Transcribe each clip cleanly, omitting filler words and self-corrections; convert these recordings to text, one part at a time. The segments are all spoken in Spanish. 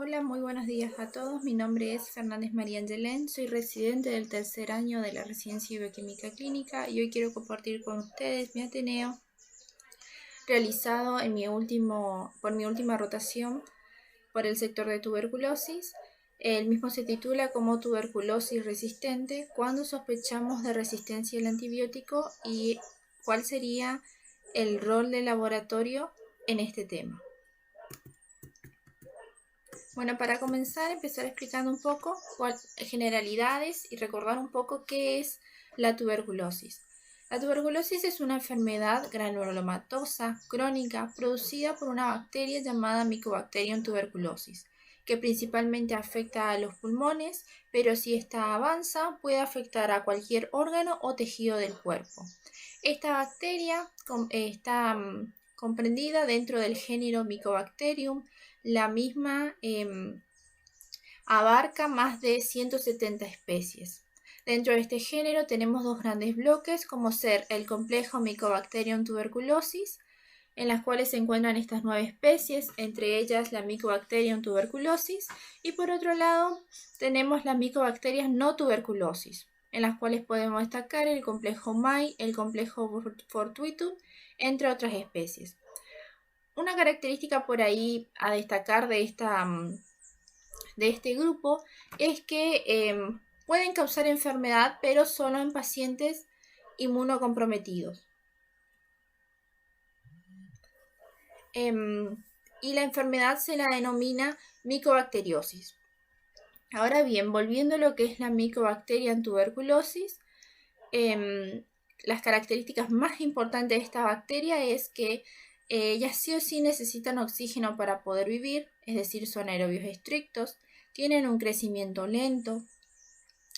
Hola, muy buenos días a todos. Mi nombre es Fernández María Angelén, soy residente del tercer año de la Residencia de Bioquímica Clínica y hoy quiero compartir con ustedes mi Ateneo realizado por mi última rotación por el sector de tuberculosis. El mismo se titula como tuberculosis resistente, cuando sospechamos de resistencia al antibiótico y cuál sería el rol del laboratorio en este tema. Bueno, para comenzar, empezar explicando un poco generalidades y recordar un poco qué es la tuberculosis. La tuberculosis es una enfermedad granulomatosa crónica producida por una bacteria llamada Mycobacterium tuberculosis, que principalmente afecta a los pulmones, pero si esta avanza puede afectar a cualquier órgano o tejido del cuerpo. Esta bacteria está comprendida dentro del género Mycobacterium. La misma abarca más de 170 especies. Dentro de este género tenemos dos grandes bloques, como ser el complejo Mycobacterium tuberculosis, en las cuales se encuentran estas 9 especies, entre ellas la Mycobacterium tuberculosis, y por otro lado tenemos las Mycobacterias no tuberculosis, en las cuales podemos destacar el complejo MAI, el complejo Fortuitum, entre otras especies. Una característica por ahí a destacar de este grupo es que pueden causar enfermedad, pero solo en pacientes inmunocomprometidos. Y la enfermedad se la denomina micobacteriosis. Ahora bien, volviendo a lo que es la Mycobacterium tuberculosis, las características más importantes de esta bacteria es que ellas sí o sí necesitan oxígeno para poder vivir, es decir, son aerobios estrictos, tienen un crecimiento lento,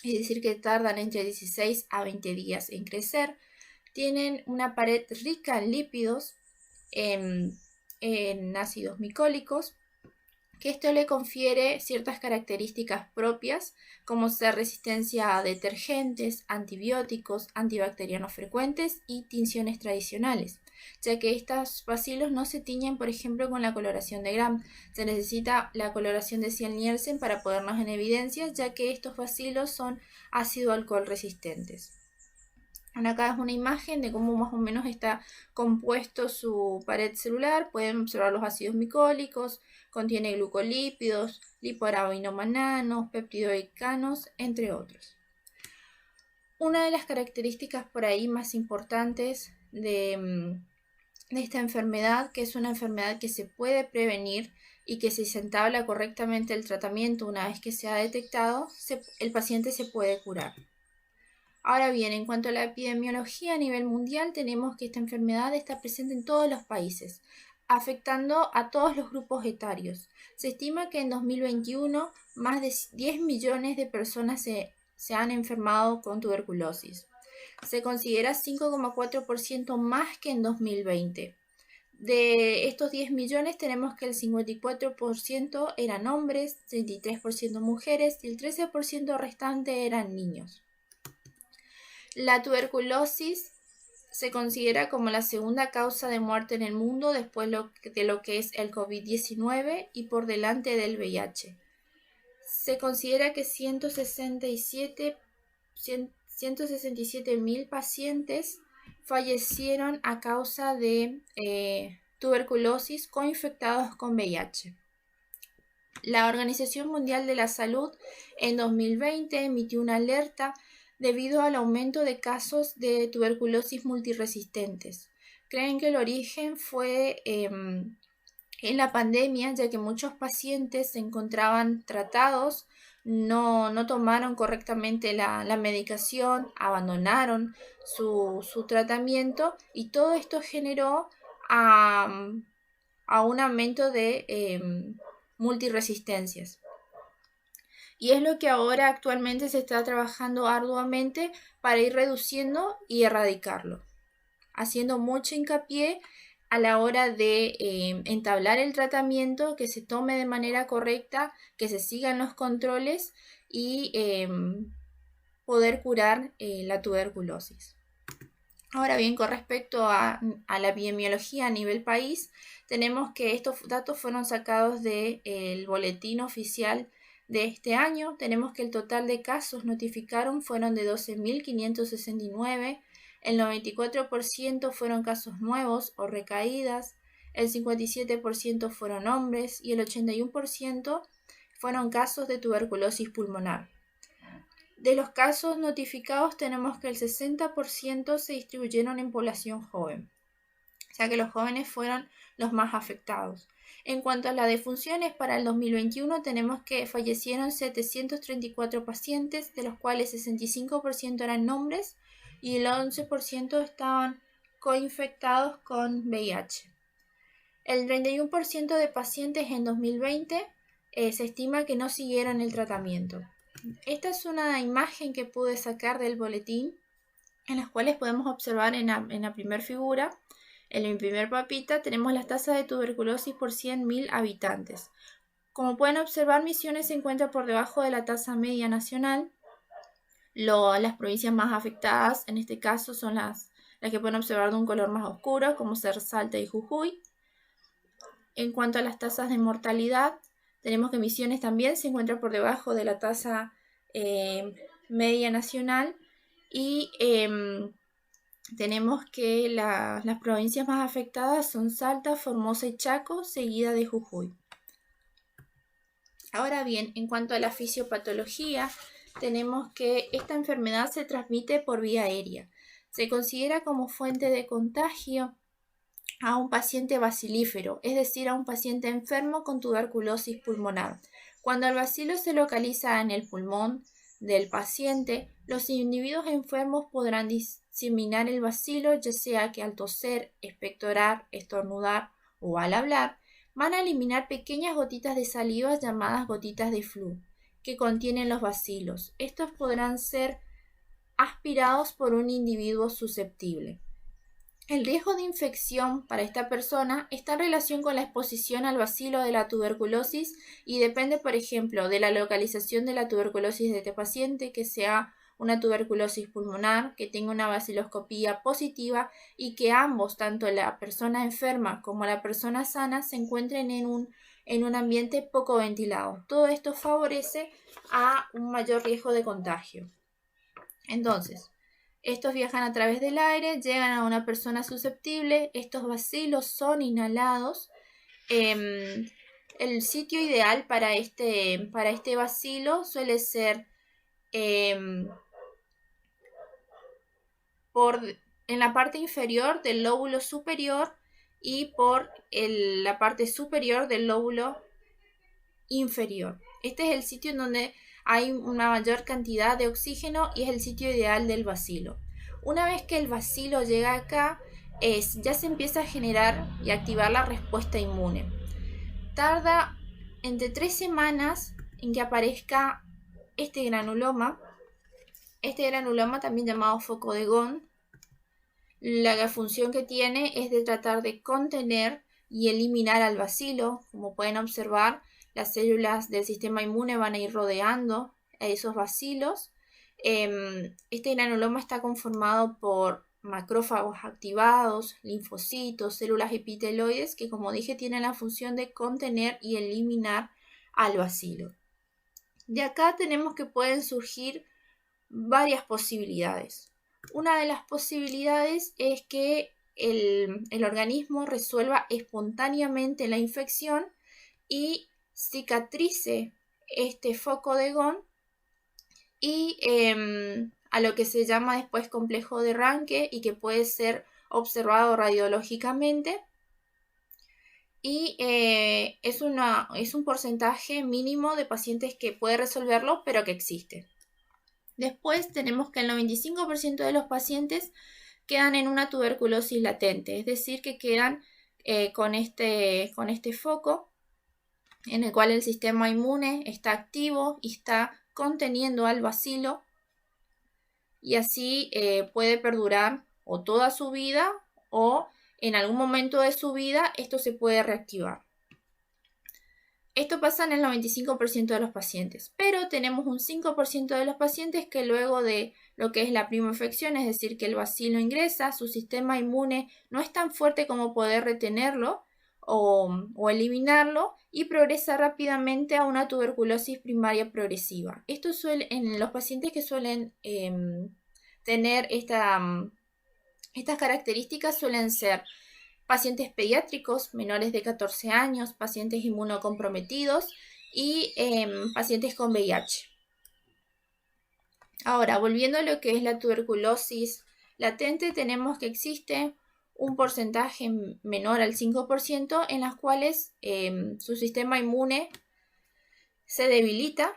es decir, que tardan entre 16 a 20 días en crecer, tienen una pared rica en lípidos, en ácidos micólicos, que esto le confiere ciertas características propias, como ser resistencia a detergentes, antibióticos, antibacterianos frecuentes y tinciones tradicionales, ya que estos bacilos no se tiñen, por ejemplo, con la coloración de Gram. Se necesita la coloración de Ciel-Nielsen para ponernos en evidencia, ya que estos bacilos son ácido-alcohol resistentes. Acá es una imagen de cómo más o menos está compuesto su pared celular. Pueden observar los ácidos micólicos, contiene glucolípidos, lipoarabinomannanos, peptidoicanos, entre otros. Una de las características por ahí más importantes de esta enfermedad, que es una enfermedad que se puede prevenir y que si se entabla correctamente el tratamiento una vez que se ha detectado, el paciente se puede curar. Ahora bien, en cuanto a la epidemiología a nivel mundial, tenemos que esta enfermedad está presente en todos los países, afectando a todos los grupos etarios. Se estima que en 2021 más de 10 millones de personas se han enfermado con tuberculosis. Se considera 5,4% más que en 2020. De estos 10 millones tenemos que el 54% eran hombres, 33% mujeres y el 13% restante eran niños. La tuberculosis se considera como la segunda causa de muerte en el mundo después de lo que es el COVID-19 y por delante del VIH. Se considera que 167.000 pacientes fallecieron a causa de tuberculosis coinfectados con VIH. La Organización Mundial de la Salud en 2020 emitió una alerta debido al aumento de casos de tuberculosis multiresistentes. Creen que el origen fue en la pandemia, ya que muchos pacientes se encontraban tratados, no tomaron correctamente la medicación, abandonaron su tratamiento y todo esto generó a un aumento de multiresistencias. Y es lo que ahora actualmente se está trabajando arduamente para ir reduciendo y erradicarlo, haciendo mucho hincapié a la hora de entablar el tratamiento, que se tome de manera correcta, que se sigan los controles y poder curar la tuberculosis. Ahora bien, con respecto a la epidemiología a nivel país, tenemos que estos datos fueron sacados del boletín oficial de este año. Tenemos que el total de casos notificaron fueron de 12.569, el 94% fueron casos nuevos o recaídas, el 57% fueron hombres y el 81% fueron casos de tuberculosis pulmonar. De los casos notificados tenemos que el 60% se distribuyeron en población joven, o sea que los jóvenes fueron los más afectados. En cuanto a las defunciones, para el 2021 tenemos que fallecieron 734 pacientes, de los cuales 65% eran hombres y el 11% estaban coinfectados con VIH. El 31% de pacientes en 2020 se estima que no siguieron el tratamiento. Esta es una imagen que pude sacar del boletín, en las cuales podemos observar en la primera figura, en el primer mapita, tenemos las tasas de tuberculosis por 100.000 habitantes. Como pueden observar, Misiones se encuentra por debajo de la tasa media nacional. Las provincias más afectadas en este caso son las que pueden observar de un color más oscuro, como ser Salta y Jujuy. En cuanto a las tasas de mortalidad, tenemos que Misiones también se encuentra por debajo de la tasa media nacional y tenemos que las provincias más afectadas son Salta, Formosa y Chaco, seguida de Jujuy. Ahora bien, en cuanto a la fisiopatología, tenemos que esta enfermedad se transmite por vía aérea. Se considera como fuente de contagio a un paciente bacilífero, es decir, a un paciente enfermo con tuberculosis pulmonar. Cuando el bacilo se localiza en el pulmón del paciente, los individuos enfermos podrán diseminar el bacilo, ya sea que al toser, expectorar, estornudar o al hablar, van a eliminar pequeñas gotitas de saliva llamadas gotitas de flu, que contienen los bacilos. Estos podrán ser aspirados por un individuo susceptible. El riesgo de infección para esta persona está en relación con la exposición al bacilo de la tuberculosis y depende, por ejemplo, de la localización de la tuberculosis de este paciente, que sea una tuberculosis pulmonar, que tenga una baciloscopía positiva y que ambos, tanto la persona enferma como la persona sana, se encuentren en un ambiente poco ventilado. Todo esto favorece a un mayor riesgo de contagio. Entonces, estos viajan a través del aire, llegan a una persona susceptible, estos bacilos son inhalados. El sitio ideal para este bacilo suele ser en la parte inferior del lóbulo superior y por la parte superior del lóbulo inferior. Este es el sitio en donde hay una mayor cantidad de oxígeno y es el sitio ideal del bacilo. Una vez que el bacilo llega acá, ya se empieza a generar y activar la respuesta inmune. Tarda entre 3 semanas en que aparezca este granuloma también llamado foco de Ghon. La función que tiene es de tratar de contener y eliminar al bacilo. Como pueden observar, las células del sistema inmune van a ir rodeando a esos bacilos. Este granuloma está conformado por macrófagos activados, linfocitos, células epiteloides que, como dije, tienen la función de contener y eliminar al bacilo. De acá tenemos que pueden surgir varias posibilidades. Una de las posibilidades es que el organismo resuelva espontáneamente la infección y cicatrice este foco de Ghon y a lo que se llama después complejo de Ranke y que puede ser observado radiológicamente y es un porcentaje mínimo de pacientes que puede resolverlo, pero que existe. Después tenemos que el 95% de los pacientes quedan en una tuberculosis latente, es decir, que quedan con este foco en el cual el sistema inmune está activo y está conteniendo al bacilo y así puede perdurar o toda su vida o en algún momento de su vida esto se puede reactivar. Esto pasa en el 95% de los pacientes, pero tenemos un 5% de los pacientes que luego de lo que es la primoinfección, es decir, que el bacilo ingresa, su sistema inmune no es tan fuerte como poder retenerlo o eliminarlo y progresa rápidamente a una tuberculosis primaria progresiva. Esto suele, en los pacientes que suelen tener estas características suelen ser pacientes pediátricos menores de 14 años, pacientes inmunocomprometidos y pacientes con VIH. Ahora, volviendo a lo que es la tuberculosis latente, tenemos que existe un porcentaje menor al 5% en las cuales su sistema inmune se debilita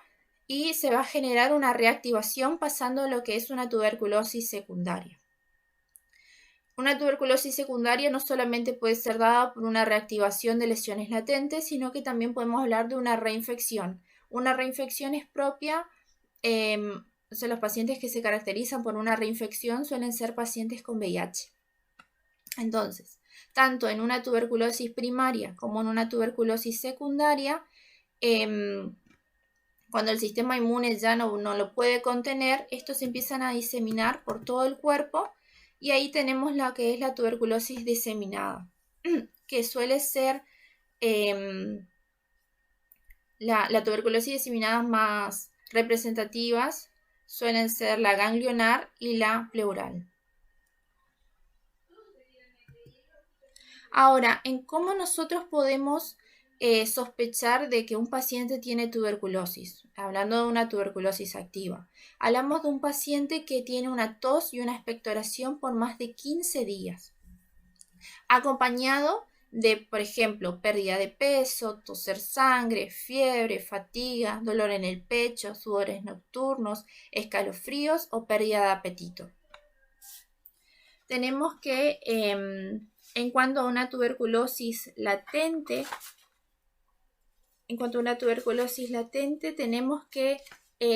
y se va a generar una reactivación pasando a lo que es una tuberculosis secundaria. Una tuberculosis secundaria no solamente puede ser dada por una reactivación de lesiones latentes, sino que también podemos hablar de una reinfección. Una reinfección es propia, o sea, los pacientes que se caracterizan por una reinfección suelen ser pacientes con VIH. Entonces, tanto en una tuberculosis primaria como en una tuberculosis secundaria, cuando el sistema inmune ya no lo puede contener, estos se empiezan a diseminar por todo el cuerpo. Y ahí tenemos lo que es la tuberculosis diseminada, que suele ser la tuberculosis diseminada más representativas, suelen ser la ganglionar y la pleural. Ahora, en cómo nosotros podemos sospechar de que un paciente tiene tuberculosis, hablando de una tuberculosis activa. Hablamos de un paciente que tiene una tos y una expectoración por más de 15 días, acompañado de, por ejemplo, pérdida de peso, toser sangre, fiebre, fatiga, dolor en el pecho, sudores nocturnos, escalofríos o pérdida de apetito. Tenemos que, en cuanto a una tuberculosis latente, tenemos que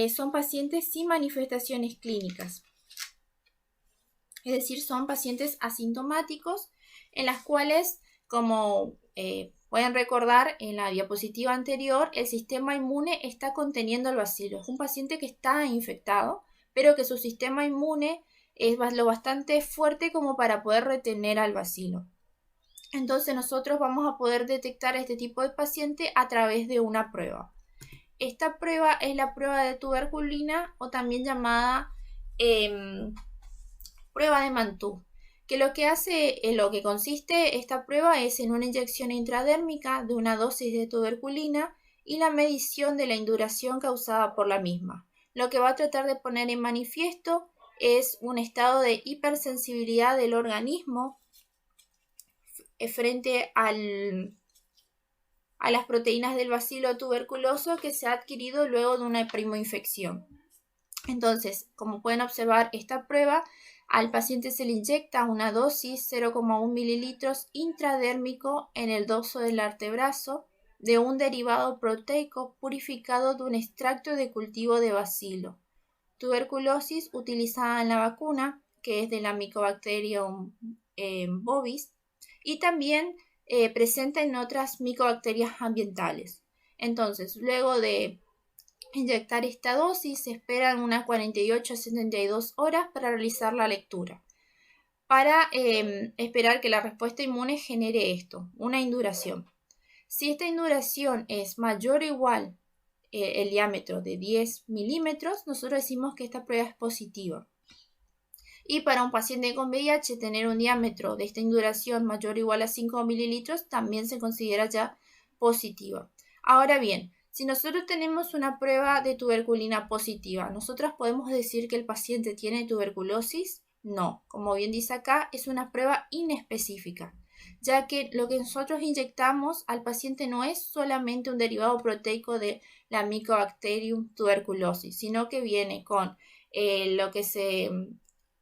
son pacientes sin manifestaciones clínicas. Es decir, son pacientes asintomáticos en las cuales, como pueden recordar en la diapositiva anterior, el sistema inmune está conteniendo el bacilo. Es un paciente que está infectado, pero que su sistema inmune es lo bastante fuerte como para poder retener al bacilo. Entonces nosotros vamos a poder detectar este tipo de paciente a través de una prueba. Esta prueba es la prueba de tuberculina o también llamada prueba de Mantoux, que lo que consiste esta prueba es en una inyección intradérmica de una dosis de tuberculina y la medición de la induración causada por la misma. Lo que va a tratar de poner en manifiesto es un estado de hipersensibilidad del organismo frente a las proteínas del bacilo tuberculoso que se ha adquirido luego de una primoinfección. Entonces, como pueden observar, esta prueba al paciente se le inyecta una dosis 0,1 mililitros intradérmico en el dorso del antebrazo de un derivado proteico purificado de un extracto de cultivo de bacilo tuberculosis utilizada en la vacuna, que es de la Mycobacterium bovis, y también presente en otras micobacterias ambientales. Entonces, luego de inyectar esta dosis, se esperan unas 48 a 72 horas para realizar la lectura, para esperar que la respuesta inmune genere esto, una induración. Si esta induración es mayor o igual el diámetro de 10 milímetros, nosotros decimos que esta prueba es positiva. Y para un paciente con VIH, tener un diámetro de esta induración mayor o igual a 5 mililitros también se considera ya positiva. Ahora bien, si nosotros tenemos una prueba de tuberculina positiva, ¿nosotros podemos decir que el paciente tiene tuberculosis? No, como bien dice acá, es una prueba inespecífica, ya que lo que nosotros inyectamos al paciente no es solamente un derivado proteico de la Mycobacterium tuberculosis, sino que viene con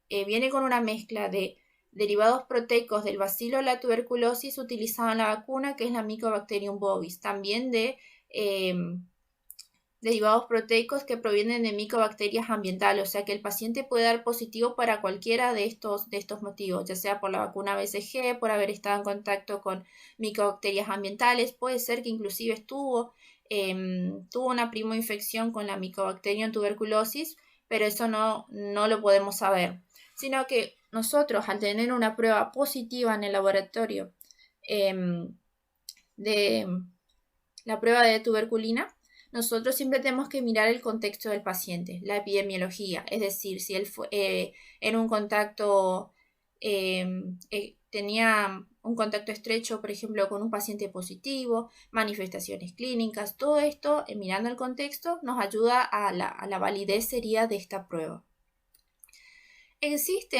viene con una mezcla de derivados proteicos del bacilo de la tuberculosis utilizado en la vacuna, que es la Mycobacterium bovis, también de derivados proteicos que provienen de micobacterias ambientales, o sea que el paciente puede dar positivo para cualquiera de estos motivos, ya sea por la vacuna BCG, por haber estado en contacto con micobacterias ambientales, puede ser que inclusive tuvo una primoinfección con la Mycobacterium tuberculosis, pero eso no lo podemos saber, sino que nosotros, al tener una prueba positiva en el laboratorio de la prueba de tuberculina, nosotros siempre tenemos que mirar el contexto del paciente, la epidemiología, es decir, si él fue en un contacto, tenía un contacto estrecho, por ejemplo, con un paciente positivo, manifestaciones clínicas, todo esto, mirando el contexto, nos ayuda a la validez sería de esta prueba. Existe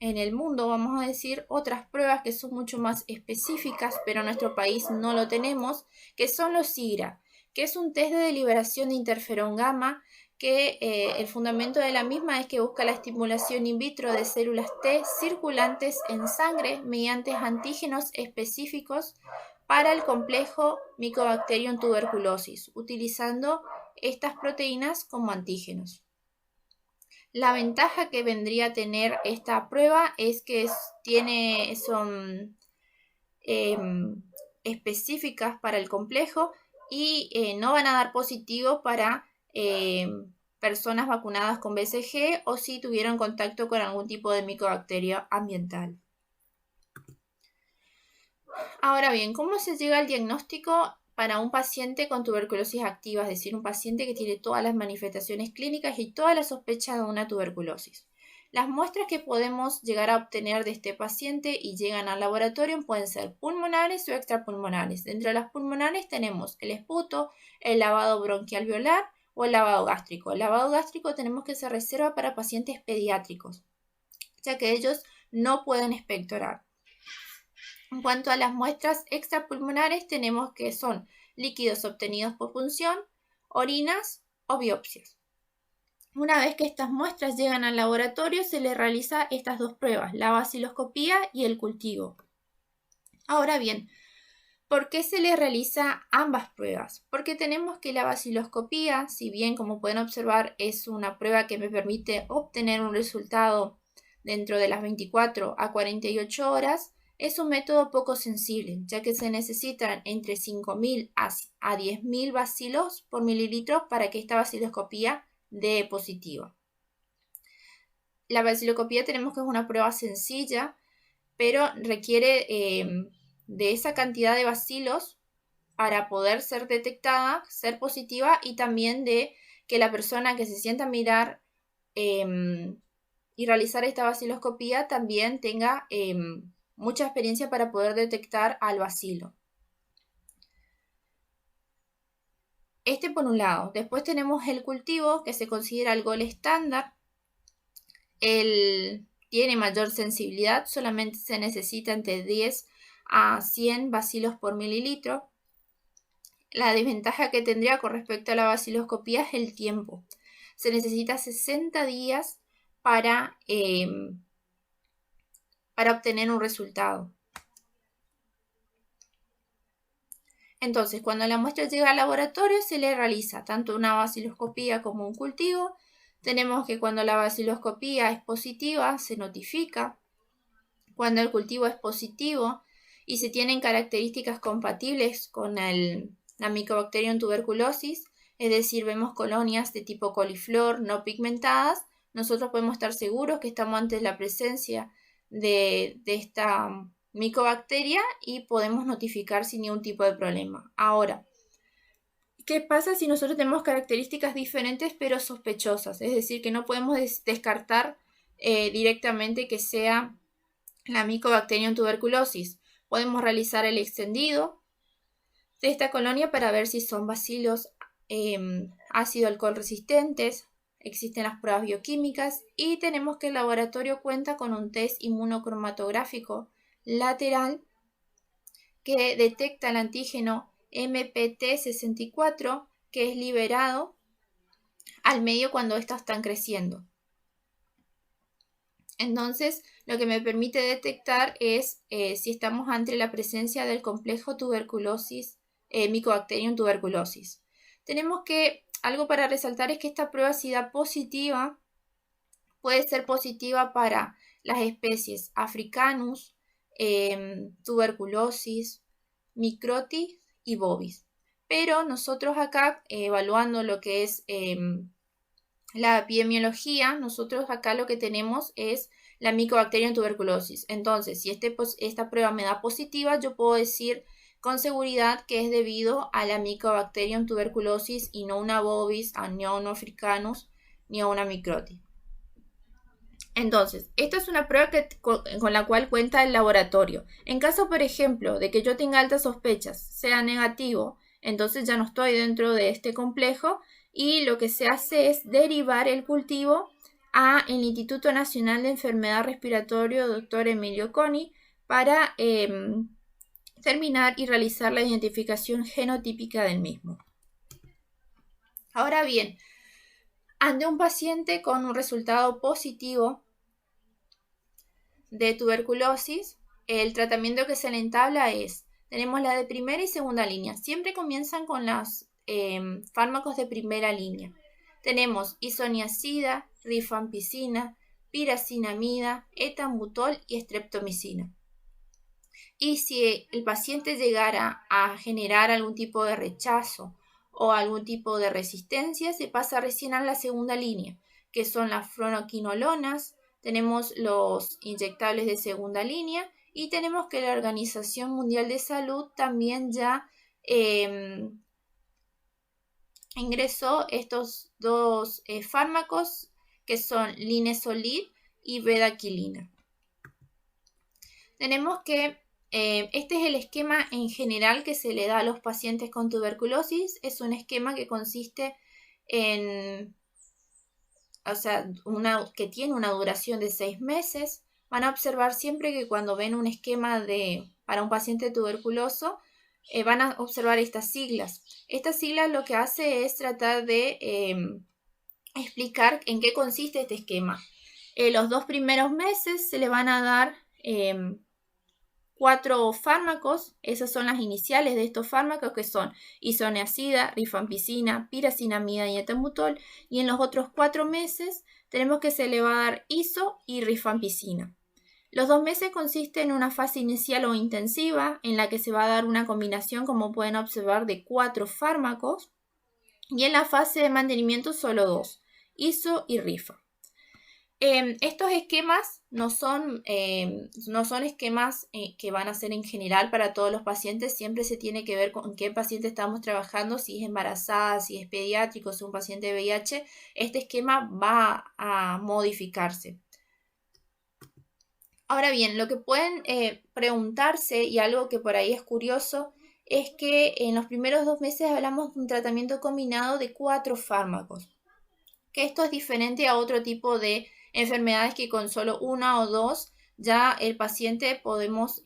en el mundo, vamos a decir, otras pruebas que son mucho más específicas, pero en nuestro país no lo tenemos, que son los SIGRA, que es un test de deliberación de interferón gamma, que el fundamento de la misma es que busca la estimulación in vitro de células T circulantes en sangre mediante antígenos específicos para el complejo Mycobacterium tuberculosis, utilizando estas proteínas como antígenos. La ventaja que vendría a tener esta prueba es que son específicas para el complejo y no van a dar positivo para personas vacunadas con BCG o si tuvieron contacto con algún tipo de micobacteria ambiental. Ahora bien, ¿cómo se llega al diagnóstico para un paciente con tuberculosis activa, es decir, un paciente que tiene todas las manifestaciones clínicas y toda la sospecha de una tuberculosis? Las muestras que podemos llegar a obtener de este paciente y llegan al laboratorio pueden ser pulmonares o extrapulmonares. Dentro de las pulmonares tenemos el esputo, el lavado bronquialveolar o el lavado gástrico. El lavado gástrico tenemos que se reserva para pacientes pediátricos, ya que ellos no pueden expectorar. En cuanto a las muestras extrapulmonares, tenemos que son líquidos obtenidos por punción, orinas o biopsias. Una vez que estas muestras llegan al laboratorio, se les realiza estas dos pruebas, la baciloscopía y el cultivo. Ahora bien, ¿por qué se les realiza ambas pruebas? Porque tenemos que la baciloscopía, si bien como pueden observar es una prueba que me permite obtener un resultado dentro de las 24 a 48 horas, es un método poco sensible, ya que se necesitan entre 5.000 a 10.000 bacilos por mililitro para que esta baciloscopía dé positiva. La baciloscopía tenemos que es una prueba sencilla, pero requiere de esa cantidad de bacilos para poder ser detectada, ser positiva y también de que la persona que se sienta a mirar y realizar esta baciloscopía también tenga mucha experiencia para poder detectar al bacilo. Este por un lado. Después tenemos el cultivo, que se considera el gol estándar. Tiene mayor sensibilidad, solamente se necesita entre 10 a 100 bacilos por mililitro. La desventaja que tendría con respecto a la baciloscopía es el tiempo. Se necesita 60 días para obtener un resultado. Entonces, cuando la muestra llega al laboratorio, se le realiza tanto una baciloscopía como un cultivo. Tenemos que cuando la baciloscopía es positiva, se notifica. Cuando el cultivo es positivo y se tienen características compatibles con la Mycobacterium tuberculosis, es decir, vemos colonias de tipo coliflor no pigmentadas, nosotros podemos estar seguros que estamos ante la presencia de esta micobacteria y podemos notificar sin ningún tipo de problema. Ahora, ¿qué pasa si nosotros tenemos características diferentes pero sospechosas? Es decir, que no podemos descartar directamente que sea la Mycobacterium tuberculosis. Podemos realizar el extendido de esta colonia para ver si son bacilos ácido alcohol resistentes. Existen las pruebas bioquímicas y tenemos que el laboratorio cuenta con un test inmunocromatográfico lateral que detecta el antígeno MPT64 que es liberado al medio cuando éstas están creciendo. Entonces, lo que me permite detectar es si estamos ante la presencia del complejo tuberculosis, Mycobacterium tuberculosis. Tenemos que, algo para resaltar es que esta prueba si da positiva, puede ser positiva para las especies Africanus, tuberculosis, microtis y bovis. Pero nosotros acá, evaluando lo que es la epidemiología, nosotros acá lo que tenemos es la Mycobacterium tuberculosis. Entonces, si esta prueba me da positiva, yo puedo decir con seguridad que es debido a la Mycobacterium tuberculosis y no una bovis, a Neon africanus, ni a una microtis. Entonces, esta es una prueba con la cual cuenta el laboratorio. En caso, por ejemplo, de que yo tenga altas sospechas, sea negativo, entonces ya no estoy dentro de este complejo y lo que se hace es derivar el cultivo a el Instituto Nacional de Enfermedad Respiratoria Dr. Emilio Coni para terminar y realizar la identificación genotípica del mismo. Ahora bien, ante un paciente con un resultado positivo de tuberculosis, el tratamiento que se le entabla tenemos la de primera y segunda línea. Siempre comienzan con los fármacos de primera línea. Tenemos isoniazida, rifampicina, piracinamida, etambutol y streptomicina. Y si el paciente llegara a generar algún tipo de rechazo o algún tipo de resistencia, se pasa recién a la segunda línea, que son las fluoroquinolonas. Tenemos los inyectables de segunda línea y tenemos que la Organización Mundial de Salud también ya ingresó estos dos fármacos que son linezolid y bedaquilina. Tenemos que este es el esquema en general que se le da a los pacientes con tuberculosis. Es un esquema que consiste en, que tiene una duración de 6 meses. Van a observar siempre que cuando ven un esquema para un paciente tuberculoso, van a observar estas siglas. Estas siglas lo que hace es tratar de explicar en qué consiste este esquema. Los 2 primeros meses se le van a dar 4 fármacos, esas son las iniciales de estos fármacos que son isoniazida, rifampicina, piracinamida y etambutol, y en los otros 4 meses tenemos que se le va a dar iso y rifampicina. Los 2 meses consisten en una fase inicial o intensiva en la que se va a dar una combinación, como pueden observar, de 4 fármacos, y en la fase de mantenimiento solo 2, iso y rifa. Estos esquemas no son esquemas que van a ser en general para todos los pacientes. Siempre se tiene que ver con qué paciente estamos trabajando, si es embarazada, si es pediátrico, si es un paciente de VIH. Este esquema va a modificarse. Ahora bien, lo que pueden preguntarse, y algo que por ahí es curioso, es que en los primeros 2 meses hablamos de un tratamiento combinado de 4 fármacos. Que esto es diferente a otro tipo de enfermedades que con solo 1 o 2 ya el paciente podemos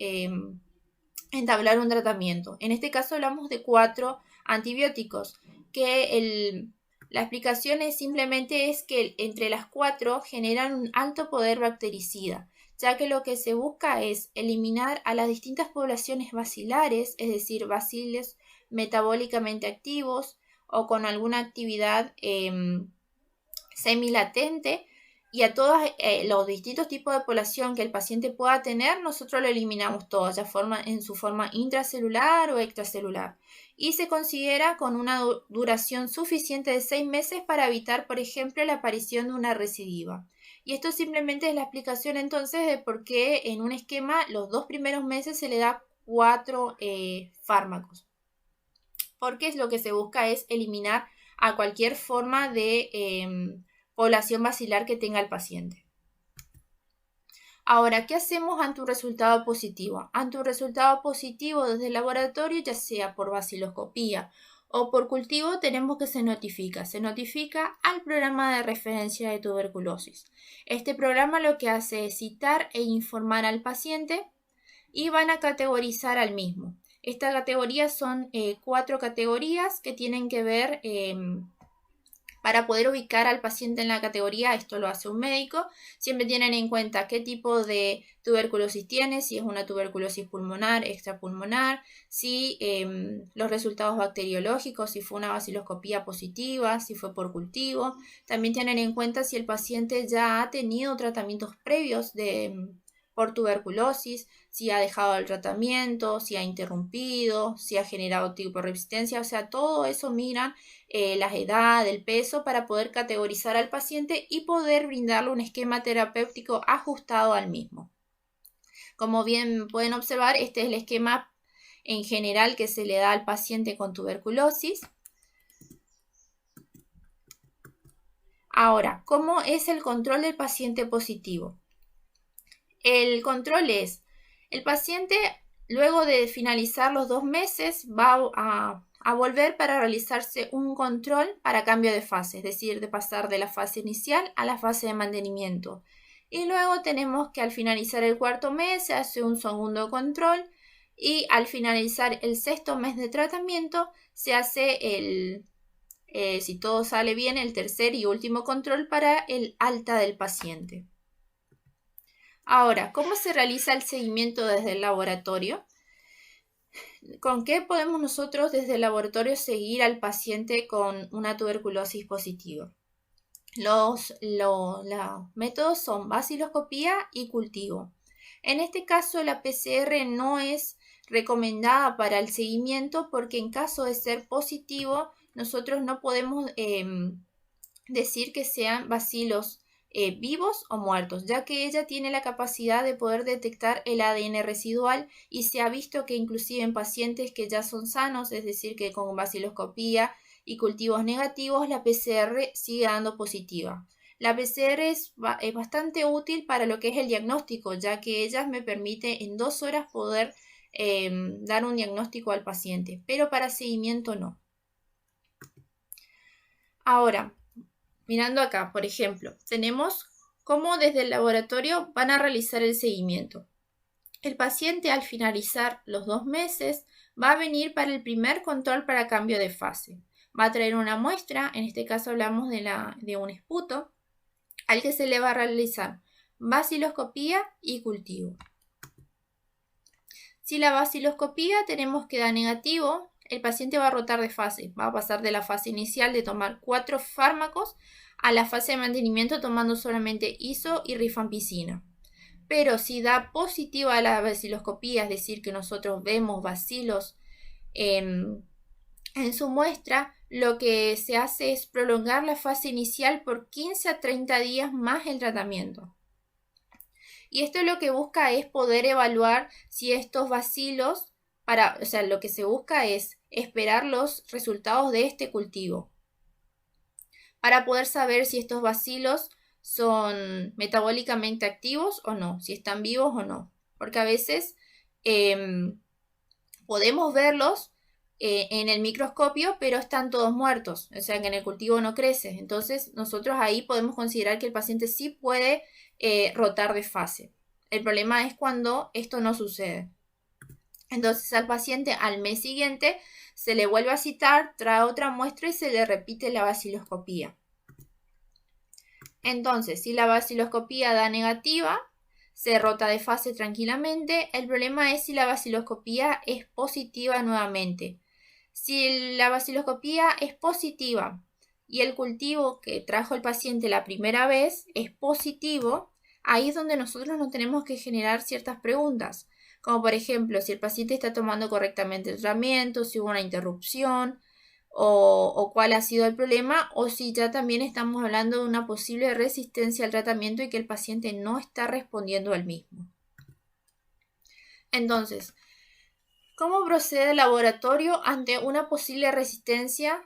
entablar un tratamiento. En este caso hablamos de 4 antibióticos, que la explicación simplemente es que entre las 4 generan un alto poder bactericida, ya que lo que se busca es eliminar a las distintas poblaciones bacilares, es decir, bacilos metabólicamente activos o con alguna actividad semilatente, y a todos los distintos tipos de población que el paciente pueda tener, nosotros lo eliminamos todo, ya en su forma intracelular o extracelular. Y se considera con una duración suficiente de 6 meses para evitar, por ejemplo, la aparición de una recidiva. Y esto simplemente es la explicación entonces de por qué en un esquema los 2 primeros meses se le da 4 fármacos. Porque lo que se busca es eliminar a cualquier forma de población bacilar que tenga el paciente. Ahora, ¿qué hacemos ante un resultado positivo? Ante un resultado positivo desde el laboratorio, ya sea por baciloscopía o por cultivo, tenemos que se notifica al programa de referencia de tuberculosis. Este programa lo que hace es citar e informar al paciente y van a categorizar al mismo. Esta categoría son 4 categorías que tienen que ver para poder ubicar al paciente en la categoría. Esto lo hace un médico. Siempre tienen en cuenta qué tipo de tuberculosis tiene, si es una tuberculosis pulmonar, extrapulmonar, si los resultados bacteriológicos, si fue una baciloscopía positiva, si fue por cultivo. También tienen en cuenta si el paciente ya ha tenido tratamientos previos por tuberculosis, si ha dejado el tratamiento, si ha interrumpido, si ha generado tipo de resistencia, o sea, todo eso miran la edad, el peso para poder categorizar al paciente y poder brindarle un esquema terapéutico ajustado al mismo. Como bien pueden observar, este es el esquema en general que se le da al paciente con tuberculosis. Ahora, ¿cómo es el control del paciente positivo? El control es, el paciente luego de finalizar los 2 meses va a volver para realizarse un control para cambio de fase, es decir, de pasar de la fase inicial a la fase de mantenimiento. Y luego tenemos que al finalizar el 4.º mes se hace un segundo control y al finalizar el 6.º mes de tratamiento se hace si todo sale bien, el tercer y último control para el alta del paciente. Ahora, ¿cómo se realiza el seguimiento desde el laboratorio? ¿Con qué podemos nosotros desde el laboratorio seguir al paciente con una tuberculosis positiva? Los métodos son baciloscopía y cultivo. En este caso, la PCR no es recomendada para el seguimiento porque en caso de ser positivo, nosotros no podemos decir que sean bacilos vivos o muertos, ya que ella tiene la capacidad de poder detectar el ADN residual y se ha visto que inclusive en pacientes que ya son sanos, es decir, que con baciloscopía y cultivos negativos, la PCR sigue dando positiva. La PCR es bastante útil para lo que es el diagnóstico, ya que ella me permite en 2 horas poder dar un diagnóstico al paciente, pero para seguimiento no. Ahora, mirando acá, por ejemplo, tenemos cómo desde el laboratorio van a realizar el seguimiento. El paciente al finalizar los 2 meses va a venir para el primer control para cambio de fase. Va a traer una muestra, en este caso hablamos de un esputo, al que se le va a realizar baciloscopía y cultivo. Si la baciloscopía tenemos que dar negativo, el paciente va a rotar de fase, va a pasar de la fase inicial de tomar 4 fármacos a la fase de mantenimiento tomando solamente iso y rifampicina. Pero si da positiva a la baciloscopía, es decir, que nosotros vemos bacilos en su muestra, lo que se hace es prolongar la fase inicial por 15 a 30 días más el tratamiento. Y esto lo que busca es poder evaluar si estos bacilos, lo que se busca es esperar los resultados de este cultivo para poder saber si estos bacilos son metabólicamente activos o no, si están vivos o no. Porque a veces podemos verlos en el microscopio, pero están todos muertos, o sea que en el cultivo no crece. Entonces nosotros ahí podemos considerar que el paciente sí puede rotar de fase. El problema es cuando esto no sucede. Entonces al paciente al mes siguiente se le vuelve a citar, trae otra muestra y se le repite la baciloscopía. Entonces, si la baciloscopía da negativa, se rota de fase tranquilamente. El problema es si la baciloscopía es positiva nuevamente. Si la baciloscopía es positiva y el cultivo que trajo el paciente la primera vez es positivo, ahí es donde nosotros nos tenemos que generar ciertas preguntas, como por ejemplo si el paciente está tomando correctamente el tratamiento, si hubo una interrupción o cuál ha sido el problema, o si ya también estamos hablando de una posible resistencia al tratamiento y que el paciente no está respondiendo al mismo. Entonces, ¿cómo procede el laboratorio ante una posible resistencia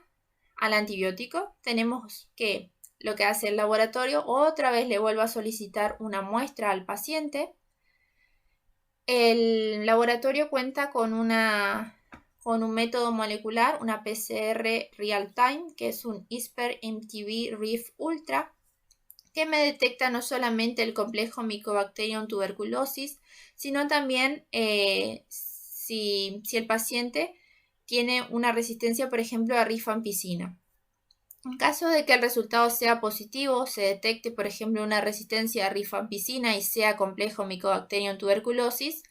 al antibiótico? Tenemos que lo que hace el laboratorio, otra vez le vuelve a solicitar una muestra al paciente. El laboratorio cuenta con un método molecular, una PCR real-time, que es un ISPER MTV-RIF Ultra, que me detecta no solamente el complejo Mycobacterium tuberculosis, sino también si el paciente tiene una resistencia, por ejemplo, a rifampicina. En caso de que el resultado sea positivo, se detecte, por ejemplo, una resistencia a rifampicina y sea complejo Mycobacterium tuberculosis,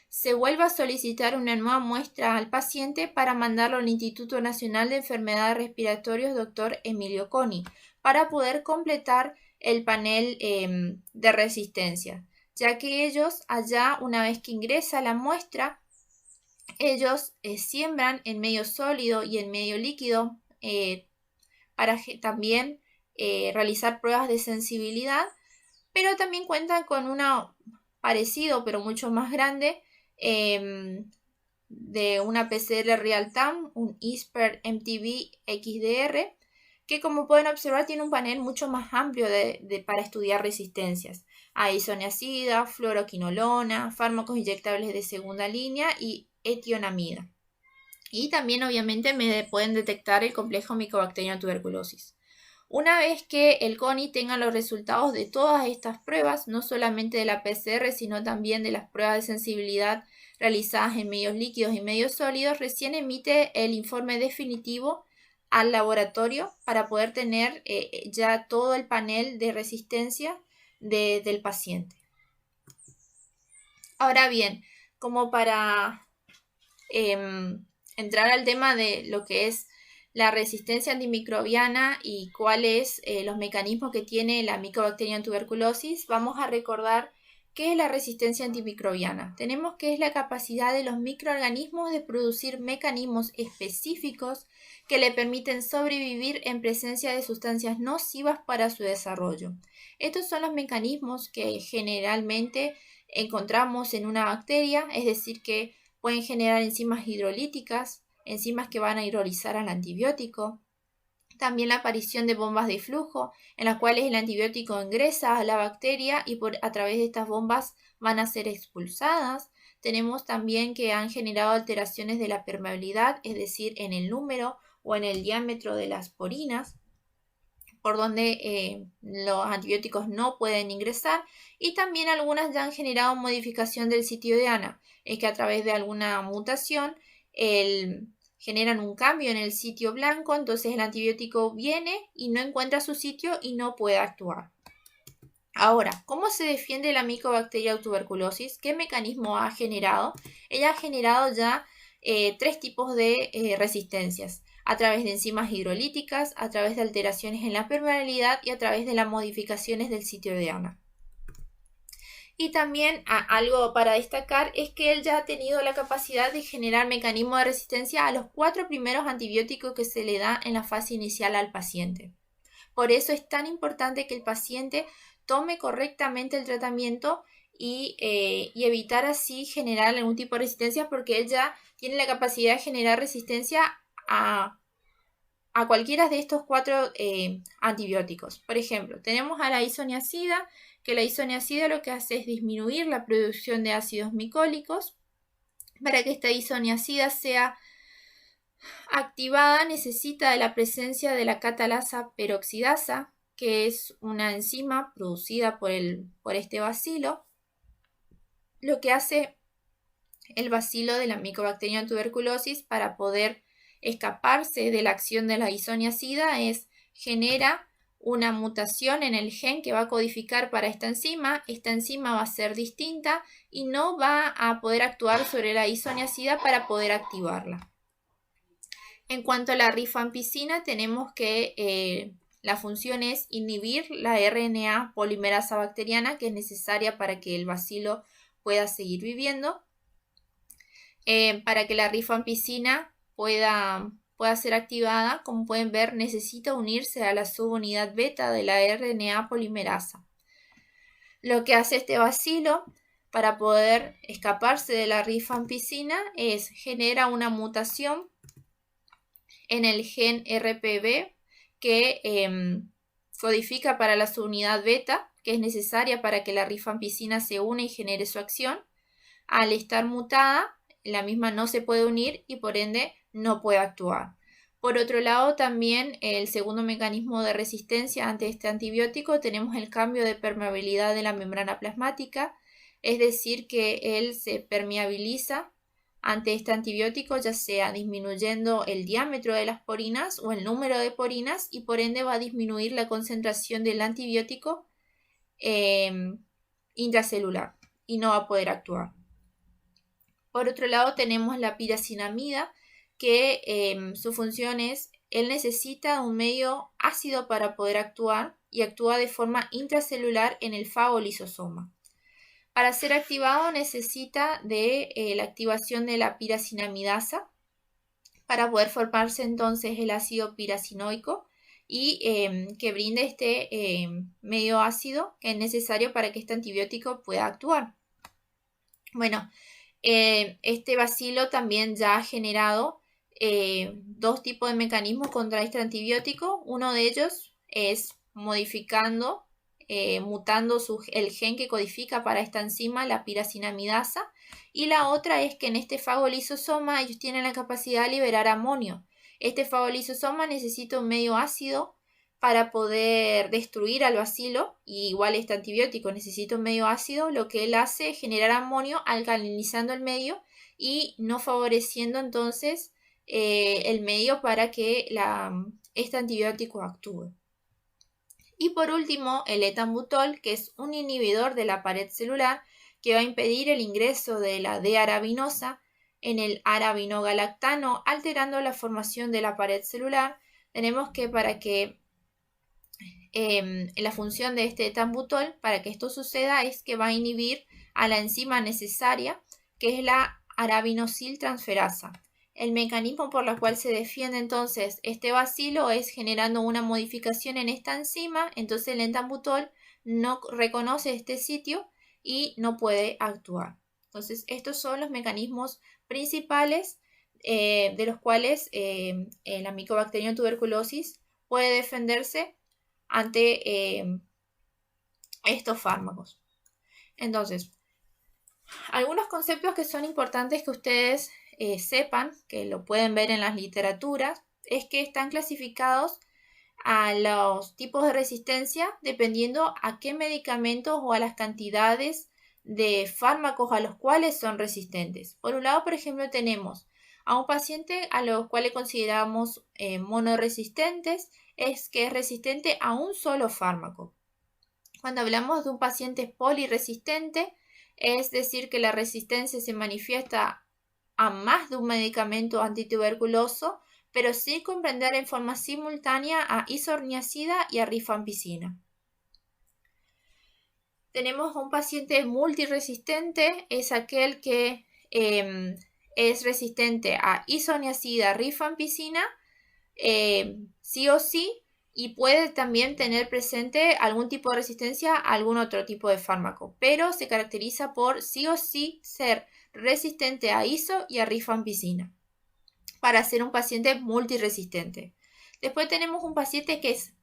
se vuelve a solicitar una nueva muestra al paciente para mandarlo al Instituto Nacional de Enfermedades Respiratorias Dr. Emilio Coni para poder completar el panel de resistencia. ya que ellos allá, una vez que ingresa la muestra, ellos siembran en medio sólido y en medio líquido para también realizar pruebas de sensibilidad, pero también cuentan con una parecido pero mucho más grande de una PCR real-time, un ISPER MTV XDR, que como pueden observar tiene un panel mucho más amplio para estudiar resistencias a isoniazida, fluoroquinolona, fármacos inyectables de segunda línea y etionamida. Y también obviamente me pueden detectar el complejo Mycobacterium tuberculosis. Una vez que el CONI tenga los resultados de todas estas pruebas, no solamente de la PCR, sino también de las pruebas de sensibilidad realizadas en medios líquidos y medios sólidos, recién emite el informe definitivo al laboratorio para poder tener ya todo el panel de resistencia del paciente. Ahora bien, como para entrar al tema de lo que es la resistencia antimicrobiana y cuáles los mecanismos que tiene la Mycobacterium tuberculosis, vamos a recordar qué es la resistencia antimicrobiana. Tenemos que es la capacidad de los microorganismos de producir mecanismos específicos que le permiten sobrevivir en presencia de sustancias nocivas para su desarrollo. Estos son los mecanismos que generalmente encontramos en una bacteria, es decir, que pueden generar enzimas hidrolíticas, enzimas que van a hidrolizar al antibiótico. También la aparición de bombas de flujo, en las cuales el antibiótico ingresa a la bacteria y a través de estas bombas van a ser expulsadas. Tenemos también que han generado alteraciones de la permeabilidad, es decir, en el número o en el diámetro de las porinas, por donde los antibióticos no pueden ingresar, y también algunas ya han generado modificación del sitio de ANA, es que a través de alguna mutación generan un cambio en el sitio blanco, entonces el antibiótico viene y no encuentra su sitio y no puede actuar. Ahora, ¿cómo se defiende la Mycobacterium tuberculosis? ¿Qué mecanismo ha generado? Ella ha generado ya 3 tipos de resistencias: a través de enzimas hidrolíticas, a través de alteraciones en la permeabilidad y a través de las modificaciones del sitio de ANA. Y también algo para destacar es que él ya ha tenido la capacidad de generar mecanismos de resistencia a los 4 primeros antibióticos que se le da en la fase inicial al paciente. Por eso es tan importante que el paciente tome correctamente el tratamiento y evitar así generar algún tipo de resistencia, porque él ya tiene la capacidad de generar resistencia a cualquiera de estos 4 antibióticos. Por ejemplo, tenemos a la isoniazida, que la isoniazida lo que hace es disminuir la producción de ácidos micólicos. Para que esta isoniazida sea activada necesita de la presencia de la catalasa peroxidasa, que es una enzima producida por este bacilo. Lo que hace el bacilo de la Mycobacterium tuberculosis para poder escaparse de la acción de la isoniazida es genera una mutación en el gen que va a codificar para esta enzima va a ser distinta y no va a poder actuar sobre la isoniazida para poder activarla. En cuanto a la rifampicina, tenemos que la función es inhibir la RNA polimerasa bacteriana, que es necesaria para que el bacilo pueda seguir viviendo. Para que la rifampicina pueda ser activada, como pueden ver, necesita unirse a la subunidad beta de la RNA polimerasa. Lo que hace este bacilo para poder escaparse de la rifampicina es genera una mutación en el gen RPB que codifica para la subunidad beta, que es necesaria para que la rifampicina se une y genere su acción. Al estar mutada, la misma no se puede unir y por ende no puede actuar. Por otro lado, también el segundo mecanismo de resistencia ante este antibiótico tenemos el cambio de permeabilidad de la membrana plasmática, es decir, que él se permeabiliza ante este antibiótico, ya sea disminuyendo el diámetro de las porinas o el número de porinas, y por ende va a disminuir la concentración del antibiótico intracelular y no va a poder actuar. Por otro lado, tenemos la piracinamida, que su función es, él necesita un medio ácido para poder actuar y actúa de forma intracelular en el fagolisosoma. Para ser activado necesita de la activación de la piracinamidasa para poder formarse entonces el ácido piracinoico y que brinde este medio ácido que es necesario para que este antibiótico pueda actuar. Bueno, este bacilo también ya ha generado dos tipos de mecanismos contra este antibiótico. Uno de ellos es modificando, mutando el gen que codifica para esta enzima, la piracinamidasa, y la otra es que en este fagolisosoma ellos tienen la capacidad de liberar amonio. Este fagolisosoma necesita un medio ácido para poder destruir al bacilo, y igual este antibiótico necesita un medio ácido. Lo que él hace es generar amonio alcalinizando el medio y no favoreciendo entonces el medio para que este antibiótico actúe. Y por último, el etambutol, que es un inhibidor de la pared celular que va a impedir el ingreso de la D-arabinosa en el arabinogalactano, alterando la formación de la pared celular. Tenemos que para que la función de este etambutol, para que esto suceda, es que va a inhibir a la enzima necesaria, que es la arabinosiltransferasa. El mecanismo por el cual se defiende entonces este bacilo es generando una modificación en esta enzima. Entonces el etambutol no reconoce este sitio y no puede actuar. Entonces estos son los mecanismos principales de los cuales la Mycobacterium tuberculosis puede defenderse ante estos fármacos. Entonces, algunos conceptos que son importantes que ustedes sepan, que lo pueden ver en las literaturas, es que están clasificados a los tipos de resistencia dependiendo a qué medicamentos o a las cantidades de fármacos a los cuales son resistentes. Por un lado, por ejemplo, tenemos a un paciente a los cuales consideramos monoresistentes, es que es resistente a un solo fármaco. Cuando hablamos de un paciente poliresistente, es decir, que la resistencia se manifiesta a más de un medicamento antituberculoso, pero sin comprender en forma simultánea a isoniazida y a rifampicina. Tenemos un paciente multiresistente, es aquel que es resistente a isoniazida, rifampicina, sí o sí, y puede también tener presente algún tipo de resistencia a algún otro tipo de fármaco, pero se caracteriza por sí o sí ser resistente a iso y a rifampicina para ser un paciente multiresistente. Después tenemos un paciente que es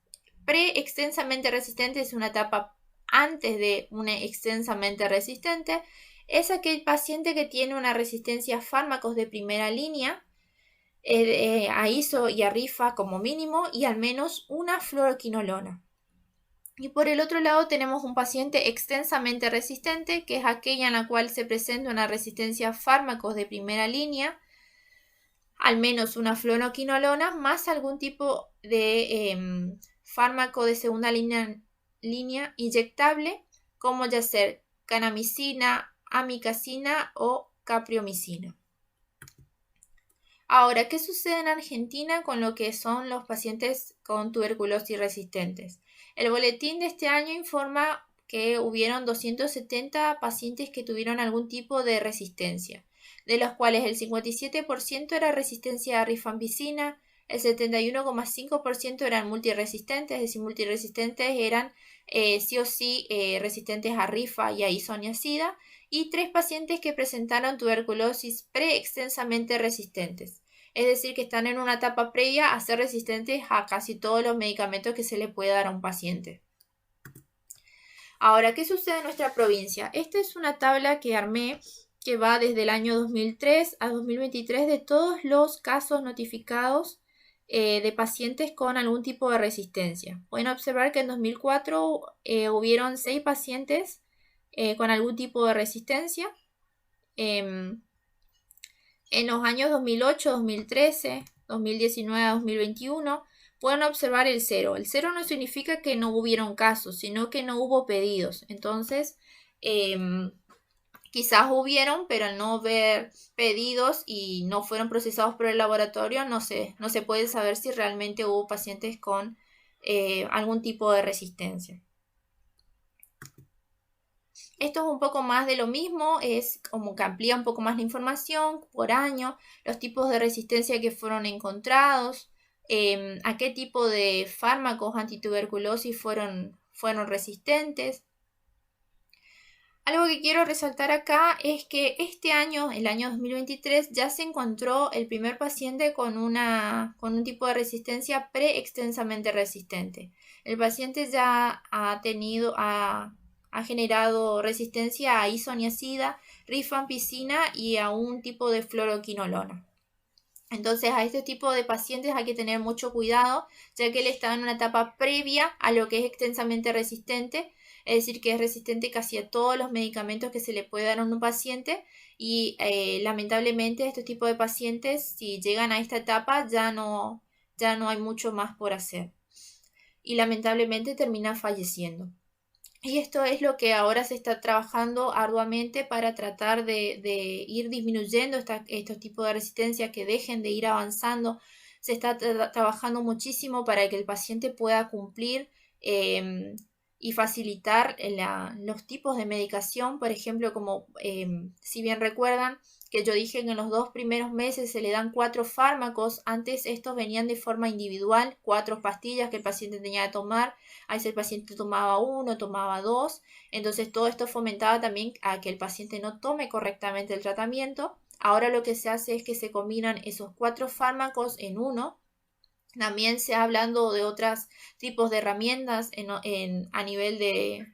pre-extensamente resistente, es una etapa antes de una extensamente resistente. Es aquel paciente que tiene una resistencia a fármacos de primera línea, a iso y a rifa como mínimo, y al menos una fluoroquinolona. Y por el otro lado tenemos un paciente extensamente resistente, que es aquella en la cual se presenta una resistencia a fármacos de primera línea, al menos una fluoroquinolona, más algún tipo de fármaco de segunda línea inyectable, como ya ser kanamicina, amikacina o capriomicina. Ahora, ¿qué sucede en Argentina con lo que son los pacientes con tuberculosis resistentes? El boletín de este año informa que hubieron 270 pacientes que tuvieron algún tipo de resistencia, de los cuales el 57% era resistencia a rifampicina, el 71,5% eran multiresistentes, es decir, multiresistentes eran sí o sí resistentes a rifa y a isoniazida, y 3 pacientes que presentaron tuberculosis preextensamente resistentes, es decir, que están en una etapa previa a ser resistentes a casi todos los medicamentos que se le puede dar a un paciente. Ahora, ¿qué sucede en nuestra provincia? Esta es una tabla que armé que va desde el año 2003 a 2023 de todos los casos notificados de pacientes con algún tipo de resistencia. Pueden observar que en 2004 hubieron 6 pacientes con algún tipo de resistencia. En los años 2008, 2013, 2019 a 2021 pueden observar el 0. El 0 no significa que no hubieron casos, sino que no hubo pedidos. Entonces, quizás hubieron, pero al no haber pedidos y no fueron procesados por el laboratorio, no se puede saber si realmente hubo pacientes con algún tipo de resistencia. Esto es un poco más de lo mismo, es como que amplía un poco más la información por año, los tipos de resistencia que fueron encontrados, a qué tipo de fármacos antituberculosis fueron resistentes. Algo que quiero resaltar acá es que este año, el año 2023, ya se encontró el primer paciente con un tipo de resistencia preextensamente resistente. El paciente ya ha generado resistencia a isoniazida, rifampicina y a un tipo de fluoroquinolona. Entonces a este tipo de pacientes hay que tener mucho cuidado, ya que él está en una etapa previa a lo que es extensamente resistente, es decir, que es resistente casi a todos los medicamentos que se le puede dar a un paciente y lamentablemente este tipo de pacientes, si llegan a esta etapa, ya no hay mucho más por hacer y lamentablemente terminan falleciendo. Y esto es lo que ahora se está trabajando arduamente para tratar de ir disminuyendo estos tipos de resistencia, que dejen de ir avanzando. Se está trabajando muchísimo para que el paciente pueda cumplir y facilitar los tipos de medicación. Por ejemplo, como si bien recuerdan que yo dije que en los 2 primeros meses se le dan 4 fármacos, antes estos venían de forma individual, 4 pastillas que el paciente tenía que tomar. A veces el paciente tomaba 1, tomaba 2, entonces todo esto fomentaba también a que el paciente no tome correctamente el tratamiento. Ahora lo que se hace es que se combinan esos 4 fármacos en uno. También se ha hablando de otros tipos de herramientas a nivel de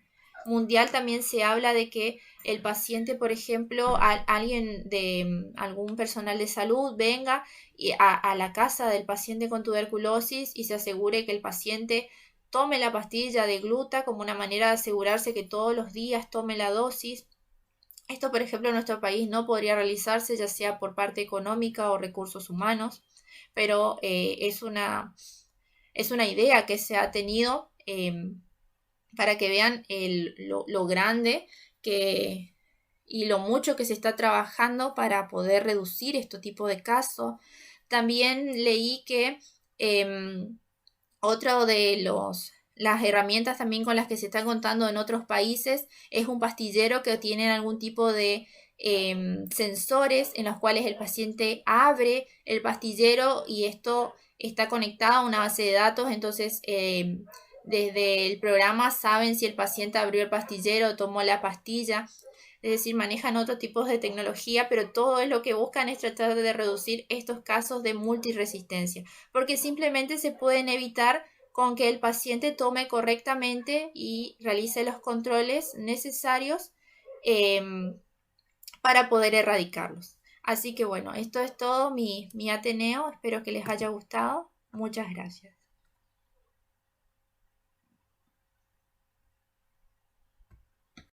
mundial. También se habla de que el paciente, por ejemplo, alguien de algún personal de salud venga a la casa del paciente con tuberculosis y se asegure que el paciente tome la pastilla de gluta como una manera de asegurarse que todos los días tome la dosis. Esto, por ejemplo, en nuestro país no podría realizarse, ya sea por parte económica o recursos humanos, pero es una idea que se ha tenido para que vean lo grande y lo mucho que se está trabajando para poder reducir este tipo de casos. También leí que otro de las herramientas también con las que se están contando en otros países es un pastillero que tienen algún tipo de sensores en los cuales el paciente abre el pastillero y esto está conectado a una base de datos. Entonces desde el programa saben si el paciente abrió el pastillero o tomó la pastilla. Es decir, manejan otros tipos de tecnología, pero todo es lo que buscan es tratar de reducir estos casos de multiresistencia, porque simplemente se pueden evitar con que el paciente tome correctamente y realice los controles necesarios para poder erradicarlos. Así que bueno, esto es todo mi Ateneo. Espero que les haya gustado. Muchas gracias.